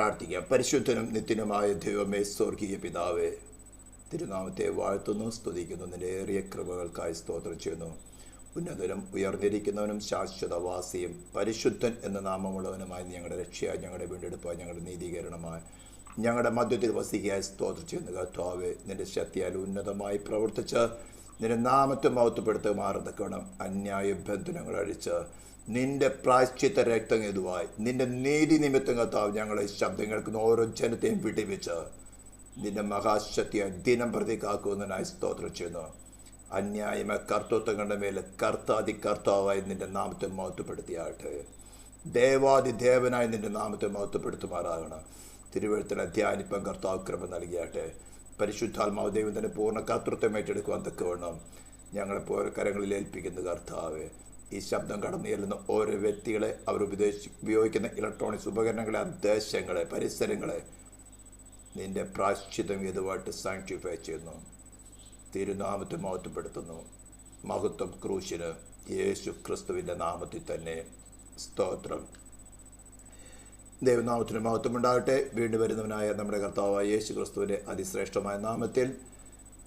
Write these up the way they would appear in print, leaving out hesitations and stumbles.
പ്രാർത്ഥിക്കാം. പരിശുദ്ധനും നിത്യനുമായ ദൈവമേ, സ്വർഗീയ പിതാവേ, തിരുനാമത്തെ വാഴ്ത്തുന്നു, സ്തുതിക്കുന്നു. നിന്റെ ഏറിയ കൃപകൾക്കായി സ്തോത്രം ചെയ്യുന്നു. ഉന്നതനും ഉയർന്നിരിക്കുന്നവനും ശാശ്വതവാസിയും പരിശുദ്ധൻ എന്ന നാമമുള്ളവനുമായി ഞങ്ങളുടെ രക്ഷയായി, ഞങ്ങളുടെ വീണ്ടെടുപ്പായി, ഞങ്ങളുടെ നീതീകരണമായി, ഞങ്ങളുടെ മധ്യത്തിൽ വസിക്കായി സ്തോത്രം ചെയ്യുന്നു. കർത്താവേ, നിന്റെ ശക്തിയാൽ ഉന്നതമായി പ്രവർത്തിച്ച് നിന്റെ നാമത്തെ മഹത്വപ്പെടുത്തുമാറത്തക്കണം. അന്യായ ബന്ധനങ്ങൾ അഴിച്ച് നിന്റെ പ്രായശ്ചിത്ത രക്തം ഹേതുവായി നിന്റെ നീതി നിമിത്തം കർത്താവ് ഞങ്ങളെ ശബ്ദം കേൾക്കുന്ന ഓരോ ജനത്തെയും വിടിവിച്ച് നിന്റെ മഹാശക്തിയായി ദിനം പ്രതി കാക്കുന്നതിനായി സ്തോത്രം ചെയ്യുന്നു. അന്യായമ കർത്തൃത്വങ്ങളുടെ മേലെ കർത്താതി കർത്താവായി നിന്റെ നാമത്തെ മഹത്വപ്പെടുത്തിയാട്ടെ. ദേവാദി ദേവനായി നിന്റെ നാമത്തെ മഹത്വപ്പെടുത്തുമാറാകണം. തിരുവഴുത്തിനെ ധ്യാനിപ്പം കർത്താവ് കൃപ നൽകിയാട്ടെ. പരിശുദ്ധാത്മാവ് ദൈവത്തിൻ്റെ പൂർണ്ണ കർത്തൃത്വം ഏറ്റെടുക്കുവാൻ തക്കവണ്ണം ഞങ്ങളെ പോലെ കരങ്ങളിൽ ഏൽപ്പിക്കുന്നു. കർത്താവെ, ഈ ശബ്ദം കടന്നു ചെല്ലുന്ന ഓരോ വ്യക്തികളെ, അവർ ഉപയോഗിക്കുന്ന ഇലക്ട്രോണിക്സ് ഉപകരണങ്ങളെ, ദേശങ്ങളെ, പരിസരങ്ങളെ നിന്റെ പ്രായശ്ചിത്തം ഇതുമായിട്ട് സാങ്ക്ടിഫൈ ചെയ്യുന്നു. തിരുനാമത്തെ മഹത്വപ്പെടുത്തുന്നു. മഹത്വം ക്രൂശിന് യേശു ക്രിസ്തുവിൻ്റെ നാമത്തിൽ തന്നെ സ്തോത്രം. ദൈവനാമത്തിന് മഹത്വമുണ്ടാകട്ടെ. വീണ്ടും വരുന്നവനായ നമ്മുടെ കർത്താവായ യേശു ക്രിസ്തുവിൻ്റെ അതിശ്രേഷ്ഠമായ നാമത്തിൽ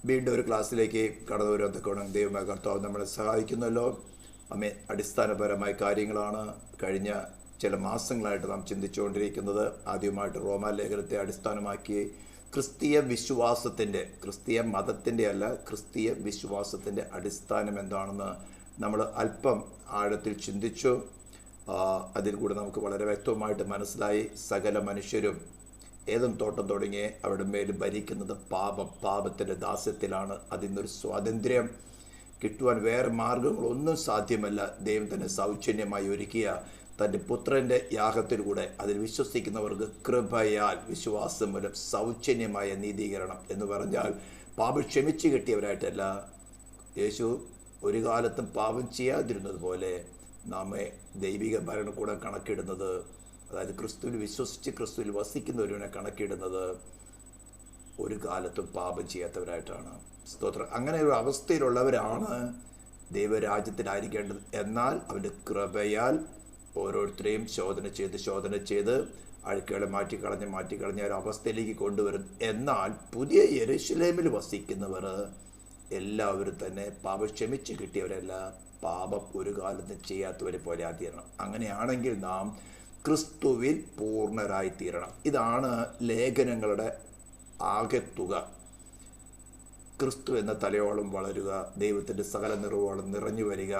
വീണ്ടും ഒരു ക്ലാസ്സിലേക്ക് കടന്നു വരുന്നതൊക്കെ ദൈവമായ കർത്താവ് നമ്മളെ സഹായിക്കുന്നല്ലോ. അടിസ്ഥാനപരമായ കാര്യങ്ങളാണ് കഴിഞ്ഞ ചില മാസങ്ങളായിട്ട് നാം ചിന്തിച്ചുകൊണ്ടിരിക്കുന്നത്. ആദ്യമായിട്ട് റോമാലേഖനത്തെ അടിസ്ഥാനമാക്കി ക്രിസ്തീയ വിശ്വാസത്തിൻ്റെ, ക്രിസ്തീയ മതത്തിൻ്റെ അല്ല, ക്രിസ്തീയ വിശ്വാസത്തിൻ്റെ അടിസ്ഥാനം എന്താണെന്ന് നമ്മൾ അല്പം ആഴത്തിൽ ചിന്തിച്ചു. അതിൽ കൂടെ നമുക്ക് വളരെ വ്യക്തമായിട്ട് മനസ്സിലായി, സകല മനുഷ്യരും ഏതും തോട്ടം തുടങ്ങി അവരുടെ മേൽ ഭരിക്കുന്നത് പാപത്തിൻ്റെ ദാസ്യത്തിലാണ്. അതിൽ നിന്നൊരു സ്വാതന്ത്ര്യം കിട്ടുവാൻ വേറെ മാർഗങ്ങളൊന്നും സാധ്യമല്ല. ദൈവം തന്നെ സൗജന്യമായി ഒരുക്കിയ തൻ്റെ പുത്രൻ്റെ യാഗത്തിലൂടെ അതിൽ വിശ്വസിക്കുന്നവർക്ക് കൃപയാൽ വിശ്വാസം മൂലം സൗജന്യമായ നീതീകരണം എന്ന് പറഞ്ഞാൽ പാപം ക്ഷമിച്ചു കിട്ടിയവരായിട്ടല്ല. യേശു ഒരു കാലത്തും പാപം ചെയ്യാതിരുന്നത് പോലെ നമ്മെ ദൈവിക ഭരണകൂടം കണക്കിടുന്നത്, അതായത് ക്രിസ്തുവിൽ വിശ്വസിച്ച് ക്രിസ്തുവിൽ വസിക്കുന്നവരുവിനെ കണക്കിടുന്നത് ഒരു കാലത്തും പാപം ചെയ്യാത്തവരായിട്ടാണ്. സ്തോത്രം. അങ്ങനെ ഒരു അവസ്ഥയിലുള്ളവരാണ് ദൈവരാജ്യത്തിലായിരിക്കേണ്ടത്. എന്നാൽ അവൻ്റെ കൃപയാൽ ഓരോരുത്തരെയും ശോധന ചെയ്ത് അഴുക്കുകളെ മാറ്റിക്കളഞ്ഞ ഒരു അവസ്ഥയിലേക്ക് കൊണ്ടുവരും. എന്നാൽ പുതിയ യെരൂശലേമിൽ വസിക്കുന്നവർ എല്ലാവരും തന്നെ പാപം ക്ഷമിച്ച് കിട്ടിയവരല്ല, പാപം ഒരു കാലത്തും ചെയ്യാത്തവരെ പോലെ ആയിത്തീരണം. അങ്ങനെയാണെങ്കിൽ നാം ക്രിസ്തുവിൽ പൂർണ്ണരായിത്തീരണം. ഇതാണ് ലേഖനങ്ങളുടെ ആകെത്തുക. ക്രിസ്തു എന്ന തലയോളം വളരുക, ദൈവത്തിൻ്റെ സകല നിറവോളം നിറഞ്ഞു വരിക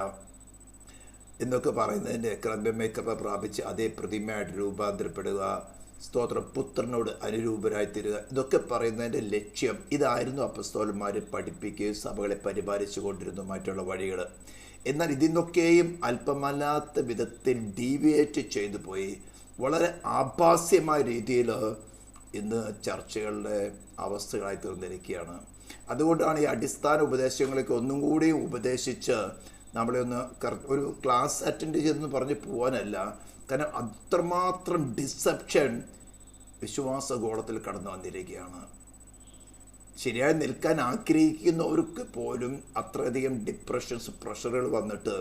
എന്നൊക്കെ പറയുന്നതിൻ്റെ ക്രമമേക്കപ്പ പ്രാപിച്ച് അതേ പ്രതിമയായിട്ട് രൂപാന്തരപ്പെടുക, സ്തോത്രം, പുത്രനോട് അനുരൂപരായിത്തീരുക, ഇതൊക്കെ പറയുന്നതിൻ്റെ ലക്ഷ്യം ഇതായിരുന്നു. അപ്പസ്തോലന്മാർ പഠിപ്പിക്കുകയും സഭകളെ പരിപാലിച്ചു കൊണ്ടിരുന്നു മറ്റുള്ള വഴികൾ. എന്നാൽ ഇതിന്നൊക്കെയും അല്പമല്ലാത്ത വിധത്തിൽ ഡീവിയേറ്റ് ചെയ്തു പോയി വളരെ ആഭാസ്യമായ രീതിയിൽ ഇന്ന് ചർച്ചകളുടെ അവസ്ഥകളായി തീർന്നിരിക്കുകയാണ്. അതുകൊണ്ടാണ് ഈ അടിസ്ഥാന ഉപദേശങ്ങളൊക്കെ ഒന്നും കൂടി ഉപദേശിച്ച് നമ്മളെ ഒരു ക്ലാസ് അറ്റൻഡ് ചെയ്തെന്ന് പറഞ്ഞ് പോകാനല്ല. കാരണം അത്രമാത്രം ഡിസെപ്ഷൻ വിശ്വാസഗോളത്തിൽ കടന്നു വന്നിരിക്കുകയാണ്. ശരിയായി നിൽക്കാൻ ആഗ്രഹിക്കുന്നവർക്ക് പോലും അത്രയധികം ഡിപ്രഷൻസ്, പ്രഷറുകൾ വന്നിട്ട്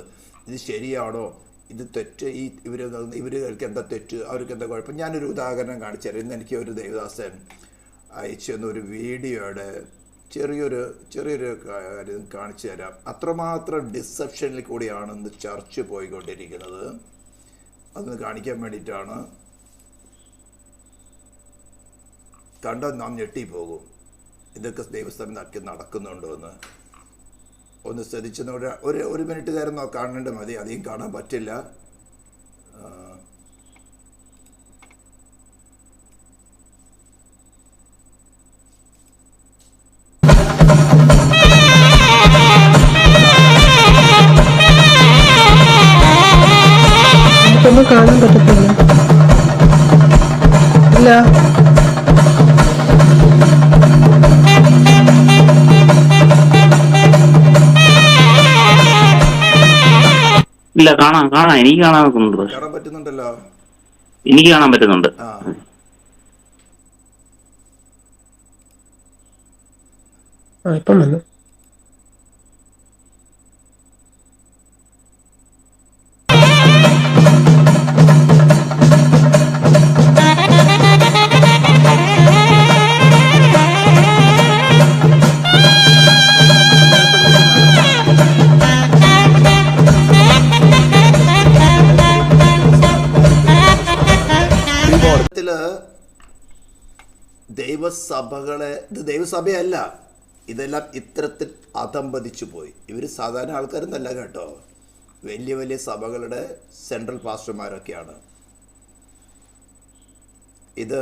ഇത് ശരിയാണോ, ഇത് തെറ്റ്, ഇവർക്ക് എന്താ തെറ്റ്, അവർക്ക് എന്താ കുഴപ്പം. ഞാനൊരു ഉദാഹരണം കാണിച്ചു തരാം. ഇന്ന് എനിക്ക് ഒരു ദേവദാസൻ അയച്ചു തന്നൊരു വീഡിയോയുടെ ചെറിയൊരു കാര്യം കാണിച്ചു തരാം. അത്രമാത്രം ഡിസെപ്ഷനിൽ കൂടിയാണ് ഇന്ന് ചർച്ച പോയിക്കൊണ്ടിരിക്കുന്നത്. അതൊന്ന് കാണിക്കാൻ വേണ്ടിയിട്ടാണ്. കണ്ടാൽ നാം ഞെട്ടിപ്പോകും, ഇതൊക്കെ ദൈവസ്ഥാനത്ത് നടക്കുന്നുണ്ടോ എന്ന്. ഒന്ന് ശ്രദ്ധിച്ചെന്ന് ഒരു മിനിറ്റ് നേരം കാണേണ്ട മതി, അധികം കാണാൻ പറ്റില്ല. കാണാൻ പറ്റത്തില്ല. ഇല്ല, കാണാം. എനിക്ക് കാണാൻ പറ്റുന്നുണ്ടല്ലോ. എനിക്ക് കാണാൻ പറ്റുന്നുണ്ട്. ഇപ്പം വന്നു. ദൈവസഭകളെ, ഇത് ദൈവസഭയല്ല, ഇതെല്ലാം ഇത്തരത്തിൽ അധംപതിച്ചു പോയി. ഇവർ സാധാരണ ആൾക്കാരൊന്നല്ല കേട്ടോ, വലിയ വലിയ സഭകളുടെ സെൻട്രൽ പാസ്റ്റർമാരൊക്കെയാണ്. ഇത്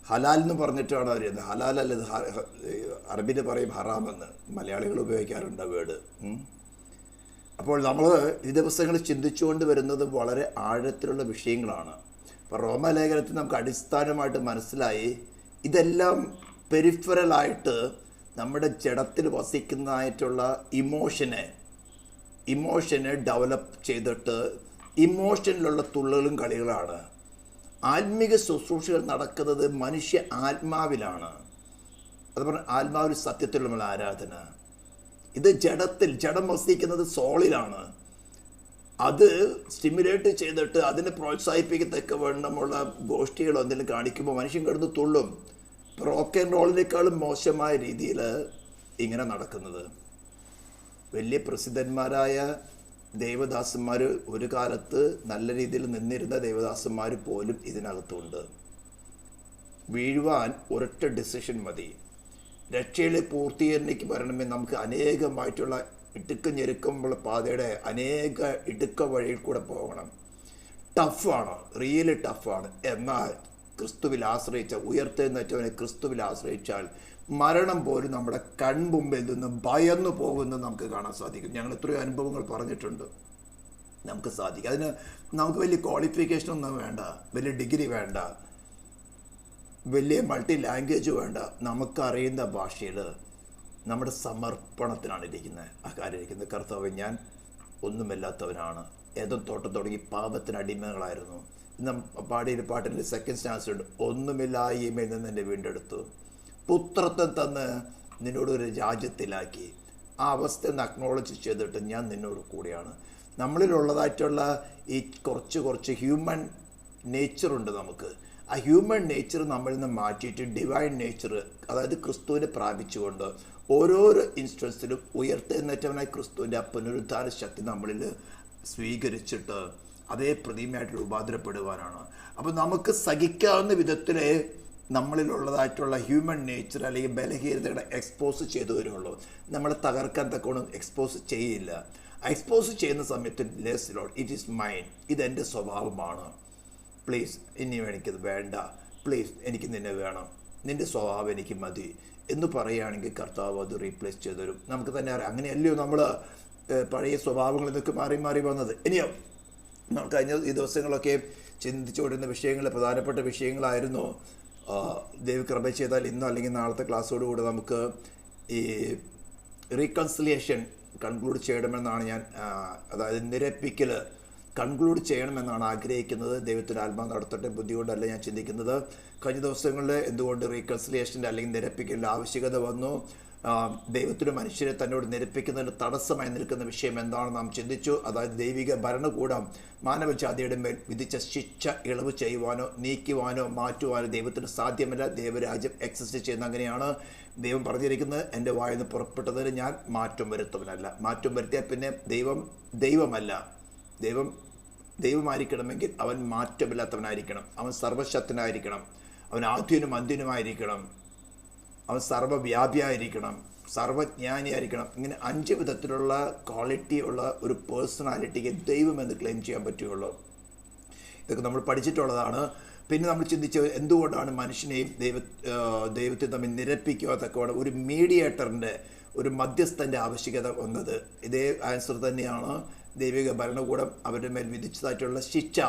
ഹലാൽ എന്ന് പറഞ്ഞിട്ടാണ് അവർ ചെയ്യുന്നത്. ഹലാലല്ല, ഇത് അറബിയിൽ പറയും ഹറാമെന്ന്, മലയാളികൾ ഉപയോഗിക്കാറുണ്ട് വേർഡ്. അപ്പോൾ നമ്മൾ ഈ ദിവസങ്ങളിൽ ചിന്തിച്ചുകൊണ്ട് വരുന്നത് വളരെ ആഴത്തിലുള്ള വിഷയങ്ങളാണ്. ഇപ്പോൾ റോമാലേഖനത്തിൽ നമുക്ക് അടിസ്ഥാനമായിട്ട് മനസ്സിലായി, ഇതെല്ലാം പെരിഫറലായിട്ട് നമ്മുടെ ജഡത്തിൽ വസിക്കുന്നതായിട്ടുള്ള ഇമോഷനെ ഡെവലപ്പ് ചെയ്തിട്ട് ഇമോഷനിലുള്ള തുള്ളലും കളികളാണ്. ആത്മീക ശുശ്രൂഷകൾ നടക്കുന്നത് മനുഷ്യ ആത്മാവിലാണ്. അതുപോലെ ആത്മാവിൽ സത്യത്തിലുള്ള ആരാധന. ഇത് ജഡം വസിക്കുന്നത് സോളിലാണ്. അത് സ്റ്റിമുലേറ്റ് ചെയ്തിട്ട് അതിനെ പ്രോത്സാഹിപ്പിക്കത്തക്ക വേണ്ടമുള്ള ഗോഷ്ഠികളോ എന്തെങ്കിലും കാണിക്കുമ്പോൾ മനുഷ്യൻ കിടന്ന് തുള്ളും. റോക്ക് ആൻഡ് റോളിനേക്കാളും മോശമായ രീതിയിൽ ഇങ്ങനെ നടക്കുന്നത്. വലിയ പ്രസിദ്ധന്മാരായ ദേവദാസന്മാർ, ഒരു കാലത്ത് നല്ല രീതിയിൽ നിന്നിരുന്ന ദേവദാസന്മാർ പോലും ഇതിനകത്തുണ്ട്. വീഴുവാൻ ഒരൊറ്റ ഡിസിഷൻ മതി. രക്ഷയിലെ പൂർത്തീകരണയ്ക്ക് വരണമെങ്കിൽ നമുക്ക് അനേകമായിട്ടുള്ള ഇടുക്കം ഞെരുക്കമുള്ള പാതയുടെ അനേക ഇടുക്ക വഴിയിൽ കൂടെ പോകണം. ടഫാണ്, റിയലി ടഫാണ്. എന്നാൽ ക്രിസ്തുവിൽ ആശ്രയിച്ച, ഉയർത്തെഴുന്നേറ്റവനെ ക്രിസ്തുവിൽ ആശ്രയിച്ചാൽ മരണം പോലും നമ്മുടെ കൺമുമ്പിൽ നിന്ന് ഭയന്നു പോകുന്നത് നമുക്ക് കാണാൻ സാധിക്കും. ഞങ്ങൾ എത്രയോ അനുഭവങ്ങൾ പറഞ്ഞിട്ടുണ്ട്. നമുക്ക് സാധിക്കും. അതിന് നമുക്ക് വലിയ ക്വാളിഫിക്കേഷൻ ഒന്നും വേണ്ട, വലിയ ഡിഗ്രി വേണ്ട, വലിയ മൾട്ടി ലാംഗ്വേജ് വേണ്ട. നമുക്കറിയുന്ന ഭാഷയിൽ നമ്മുടെ സമർപ്പണത്തിനാണ് ഇരിക്കുന്നത്. ആ കാര്യം ഇരിക്കുന്നത്, കർത്താവ് ഞാൻ ഒന്നുമില്ലാത്തവനാണ്. ഏതോ തോട്ടം തുടങ്ങി പാപത്തിന് അടിമകളായിരുന്നു. ഇന്ന് പാടിയ പാട്ടിൻ്റെ സെക്കൻഡ് സ്റ്റാൻസ് ഉണ്ട്, ഒന്നുമില്ലായ്മയിൽ നിന്ന് എന്നെ വീണ്ടെടുത്തു, പുത്രത്വം തന്ന് നിന്നോടൊരു രാജ്യത്തിലാക്കി. ആ അവസ്ഥ ഒന്ന് അക്നോളജ് ചെയ്തിട്ട് ഞാൻ നിന്നോട് കൂടിയാണ്. നമ്മളിലുള്ളതായിട്ടുള്ള ഈ കുറച്ച് ഹ്യൂമൻ നേച്ചറുണ്ട് നമുക്ക്. ആ ഹ്യൂമൻ നേച്ചർ നമ്മളിൽ നിന്ന് മാറ്റിയിട്ട് ഡിവൈൻ നേച്ചർ, അതായത് ക്രിസ്തുവിനെ പ്രാപിച്ചുകൊണ്ട് ഓരോരോ ഇൻസ്റ്റൻസിലും ഉയർത്തെഴുന്നേറ്റവനായി ക്രിസ്തുവിൻ്റെ ആ പുനരുദ്ധാന ശക്തി നമ്മളിൽ സ്വീകരിച്ചിട്ട് അതേ പ്രതിമയായിട്ട് രൂപാന്തരപ്പെടുവാനാണ്. അപ്പോൾ നമുക്ക് സഹിക്കാവുന്ന വിധത്തിൽ നമ്മളിലുള്ളതായിട്ടുള്ള ഹ്യൂമൻ നേച്ചർ അല്ലെങ്കിൽ ബലഹീനതകളെ എക്സ്പോസ് ചെയ്തു വരുള്ളൂ. നമ്മളെ തകർക്കാൻ തക്കോണം എക്സ്പോസ് ചെയ്യില്ല. എക്സ്പോസ് ചെയ്യുന്ന സമയത്ത് less load, it is mine, ഇതെൻ്റെ സ്വഭാവമാണ്, പ്ലീസ് ഇനി എനിക്കത് വേണ്ട, പ്ലീസ് എനിക്ക് നിന്നെ വേണം, നിൻ്റെ സ്വഭാവം എനിക്ക് മതി എന്ന് പറയുകയാണെങ്കിൽ കർത്താവ് അത് റീപ്ലേസ് ചെയ്തു തരും. നമുക്ക് തന്നെ അറിയാം, അങ്ങനെയല്ലയോ നമ്മൾ പഴയ സ്വഭാവങ്ങളിൽ നിന്നൊക്കെ മാറി വന്നത്. ഇനിയോ നമ്മൾ കഴിഞ്ഞ ഈ ദിവസങ്ങളൊക്കെ ചിന്തിച്ചുകൊണ്ടിരുന്ന വിഷയങ്ങൾ, പ്രധാനപ്പെട്ട വിഷയങ്ങളായിരുന്നു. ദൈവകൃപ ചെയ്താൽ ഇന്നോ അല്ലെങ്കിൽ നാളത്തെ ക്ലാസ്സോടുകൂടി നമുക്ക് ഈ റീകൺസിലിയേഷൻ കൺക്ലൂഡ് ചെയ്യണമെന്നാണ് ഞാൻ, അതായത് നിരപ്പിക്കൽ കൺക്ലൂഡ് ചെയ്യണമെന്നാണ് ആഗ്രഹിക്കുന്നത്. ദൈവത്തിൻ്റെ ആത്മാവ് നടത്തട്ടെ, ബുദ്ധി കൊണ്ടല്ല ഞാൻ ചിന്തിക്കുന്നത്. കഴിഞ്ഞ ദിവസങ്ങളിൽ എന്തുകൊണ്ട് റീകൺസിലിയേഷൻ്റെ അല്ലെങ്കിൽ നിരപ്പിക്കലിൻ്റെ ആവശ്യകത വന്നു, ദൈവത്തിന് മനുഷ്യരെ തന്നോട് നിരപ്പിക്കുന്നതിന് തടസ്സമായി നിൽക്കുന്ന വിഷയം എന്താണെന്ന് നാം ചിന്തിച്ചു. അതായത് ദൈവിക ഭരണകൂടം മാനവജാതിയുടെ മേൽ വിധിച്ച ശിക്ഷ ഇളവ് ചെയ്യുവാനോ നീക്കുവാനോ മാറ്റുവാനോ ദൈവത്തിന് സാധ്യമല്ല. ദൈവരാജ്യം എക്സിസ്റ്റ് ചെയ്യുന്ന അങ്ങനെയാണ്. ദൈവം പറഞ്ഞിരിക്കുന്നത്, എൻ്റെ വായിൽ നിന്ന് പുറപ്പെട്ടതിന് ഞാൻ മാറ്റം വരുത്തവനല്ല. മാറ്റം വരുത്തിയാൽ പിന്നെ ദൈവമല്ല. ദൈവമായിരിക്കണമെങ്കിൽ അവൻ മാറ്റമില്ലാത്തവനായിരിക്കണം, അവൻ സർവശക്തനായിരിക്കണം, അവൻ ആദ്യനും അന്ത്യനുമായിരിക്കണം, അവൻ സർവ്വവ്യാപിയായിരിക്കണം, സർവജ്ഞാനിയായിരിക്കണം. ഇങ്ങനെ 5 വിധത്തിലുള്ള ക്വാളിറ്റി ഉള്ള ഒരു പേഴ്സണാലിറ്റിക്ക് ദൈവമെന്ന് ക്ലെയിം ചെയ്യാൻ പറ്റുകയുള്ളൂ. ഇതൊക്കെ നമ്മൾ പഠിച്ചിട്ടുള്ളതാണ്. പിന്നെ നമ്മൾ ചിന്തിച്ചത് എന്തുകൊണ്ടാണ് മനുഷ്യനെയും ദൈവത്തെ തമ്മിൽ നിരപ്പിക്കാത്തക്കോടെ ഒരു മീഡിയേറ്ററിൻ്റെ, ഒരു മധ്യസ്ഥൻ്റെ ആവശ്യകത വന്നത്. ഇതേ ആൻസർ തന്നെയാണ്. ദൈവിക ഭരണകൂടം അവരുടെ മേൽ വിധിച്ചതായിട്ടുള്ള ശിക്ഷ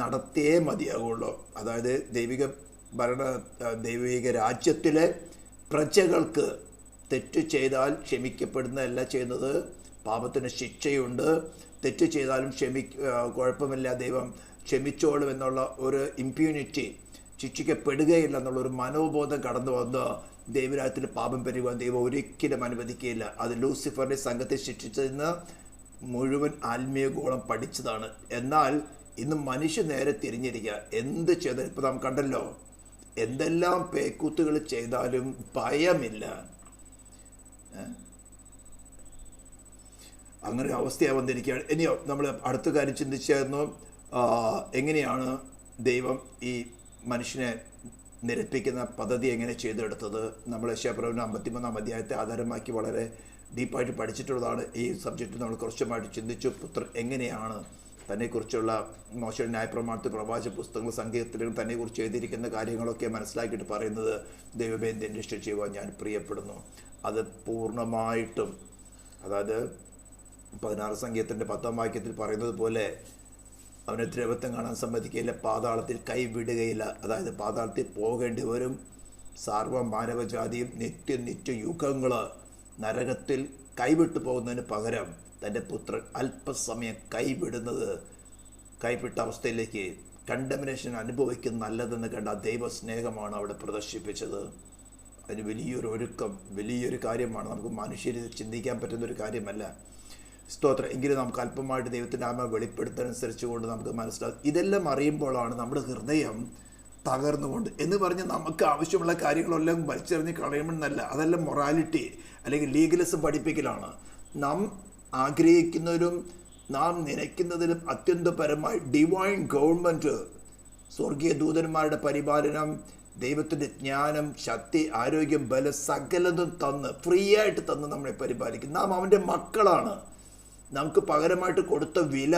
നടത്തിയേ മതിയാകുള്ളൂ. അതായത് ദൈവിക രാജ്യത്തിലെ പ്രജകൾക്ക് തെറ്റ് ചെയ്താൽ ക്ഷമിക്കപ്പെടുന്നതല്ല ചെയ്യുന്നത്. പാപത്തിന് ശിക്ഷയുണ്ട്. തെറ്റ് ചെയ്താലും കുഴപ്പമില്ല, ദൈവം ക്ഷമിച്ചോളും എന്നുള്ള ഒരു ഇമ്പ്യൂണിറ്റി, ശിക്ഷിക്കപ്പെടുകയില്ല എന്നുള്ളൊരു മനോബോധം കടന്നു വന്ന് ദൈവരാജ്യത്തിൽ പാപം പെരുകുവാൻ ദൈവം ഒരിക്കലും അനുവദിക്കുകയില്ല. അത് ലൂസിഫറിൻ്റെ സംഘത്തെ ശിക്ഷിച്ചതിന് മുഴുവൻ ആത്മീയഗോളം പഠിച്ചതാണ്. എന്നാൽ ഇന്ന് മനുഷ്യ നേരെ തിരിഞ്ഞിരിക്കുക. എന്ത് ചെയ്താലും ഇപ്പോൾ നാം കണ്ടല്ലോ, എന്തെല്ലാം പേക്കൂത്തുകൾ ചെയ്താലും ഭയമില്ല. അങ്ങനെ അവസ്ഥയാണ് വന്നിരിക്കുകയാണ്. ഇനിയോ നമ്മൾ അടുത്ത കാര്യം ചിന്തിച്ചായിരുന്നു, എങ്ങനെയാണ് ദൈവം ഈ മനുഷ്യനെ നിരപ്പിക്കുന്ന പദ്ധതി എങ്ങനെ ചെയ്തെടുത്തത് നമ്മൾ യശയ്യാപ്രവചനം 53 അധ്യായത്തെ ആധാരമാക്കി വളരെ ഡീപ്പായിട്ട് പഠിച്ചിട്ടുള്ളതാണ്. ഈ സബ്ജക്റ്റ് നമ്മൾ കുറച്ചുമായിട്ട് ചിന്തിച്ചു. പുത്രൻ എങ്ങനെയാണ് തന്നെക്കുറിച്ചുള്ള മോശയുടെ ന്യായപ്രമാണത്തിൽ പ്രവാചക പുസ്തകങ്ങൾ സംഗീതത്തിലും തന്നെക്കുറിച്ച് എഴുതിയിരിക്കുന്ന കാര്യങ്ങളൊക്കെ മനസ്സിലാക്കിയിട്ട് പറയുന്നത്, ദൈവമേ നിന്റെ ഇഷ്ടം ചെയ്യുവാൻ ഞാൻ പ്രിയപ്പെടുന്നു. അത് പൂർണ്ണമായിട്ടും, അതായത് 16 സംഗീതത്തിൻ്റെ 10 വാക്യത്തിൽ പറയുന്നത് പോലെ അവനെ ദ്രവത്വം കാണാൻ സമ്മതിക്കുകയില്ല, പാതാളത്തിൽ കൈവിടുകയില്ല. അതായത് പാതാളത്തിൽ പോകേണ്ടി വരും. സർവ്വ മാനവജാതിയും നിത്യ യുഗങ്ങൾ നരകത്തിൽ കൈവിട്ടു പോകുന്നതിന് പകരം തൻ്റെ പുത്രൻ അല്പസമയം കൈവിട്ട അവസ്ഥയിലേക്ക് കണ്ടമിനേഷൻ അനുഭവിക്കുന്ന നല്ലതെന്ന് കണ്ട ദൈവസ്നേഹമാണ് അവിടെ പ്രദർശിപ്പിച്ചത്. അതിന് വലിയൊരു ഒരുക്കം, വലിയൊരു കാര്യമാണ്. നമുക്ക് മനുഷ്യർ ചിന്തിക്കാൻ പറ്റുന്നൊരു കാര്യമല്ല. സ്തോത്രം. എങ്കിലും നമുക്ക് അല്പമായിട്ട് ദൈവത്തിൻ്റെ ആത്മ വെളിപ്പെടുത്തനുസരിച്ച് കൊണ്ട് നമുക്ക് മനസ്സിലാകും. ഇതെല്ലാം അറിയുമ്പോഴാണ് നമ്മുടെ ഹൃദയം തകർന്നുകൊണ്ട് എന്ന് പറഞ്ഞ് നമുക്ക് ആവശ്യമുള്ള കാര്യങ്ങളെല്ലാം വലിച്ചെറിഞ്ഞ് കളയുമെന്നല്ല. അതെല്ലാം മൊറാലിറ്റി അല്ലെങ്കിൽ ലീഗലിസം പഠിപ്പിക്കലാണ്. നാം ആഗ്രഹിക്കുന്നതിലും നാം നനയ്ക്കുന്നതിലും അത്യന്തപരമായി ഡിവൈൻ ഗവൺമെൻറ്, സ്വർഗീയ ദൂതന്മാരുടെ പരിപാലനം, ദൈവത്തിൻ്റെ ജ്ഞാനം, ശക്തി, ആരോഗ്യം, ബലം സകലതും തന്ന് ഫ്രീ ആയിട്ട് തന്ന് നമ്മളെ പരിപാലിക്കും. നാം അവൻ്റെ മക്കളാണ്. നമുക്ക് പകരമായിട്ട് കൊടുത്ത വില,